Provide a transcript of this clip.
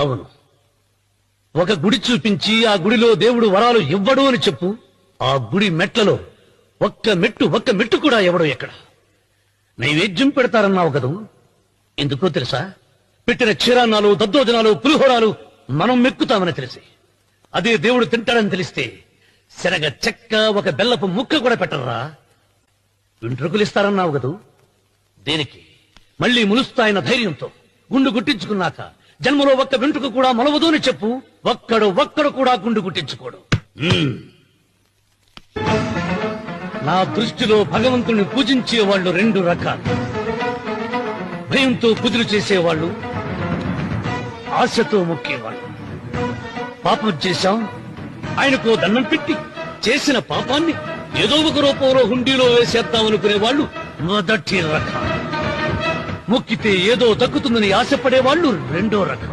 అవును, ఒక గుడి చూపించి ఆ గుడిలో దేవుడు వరాలు ఇవ్వడు అని చెప్పు. ఆ గుడి మెట్లలో ఒక్క మెట్టు కూడా ఎవడో ఎక్కడ. నైవేద్యం పెడతారన్నావు కదూ, ఎందుకో తెలుసా? పెట్టిన క్షీరాన్నాలు, దద్దోజనాలు, పులిహోరాలు మనం మెక్కుతామని తెలిసి, అదే దేవుడు తింటాడని తెలిస్తే శనగ చెక్క, ఒక బెల్లపు ముక్క కూడా పెట్టరా. వెంట్రుకలు ఇస్తారన్నావు కదూ, దేనికి? మళ్ళీ ములుస్తాయన్న ధైర్యంతో గుండు గుట్టించుకున్నాక జన్మలో ఒక్క వెంట్రుక కూడా మొలవదు అని చెప్పు. ఒక్కడు కూడా గుండు గుట్టించుకోడు. నా దృష్టిలో భగవంతుని పూజించే వాళ్ళు రెండు రకాలు. భయంతో పూజలు చేసేవాళ్ళు, ఆశతో మొక్కేవాళ్ళు. పాపం చేశాం, ఆయనకు దండం పెట్టి చేసిన పాపాన్ని ఏదో ఒక రూపంలో హుండీలో వేసేద్దామనుకునే వాళ్ళు మొదటి రకం. మొక్కితే ఏదో దక్కుతుందని ఆశపడేవాళ్ళు రెండో రకం.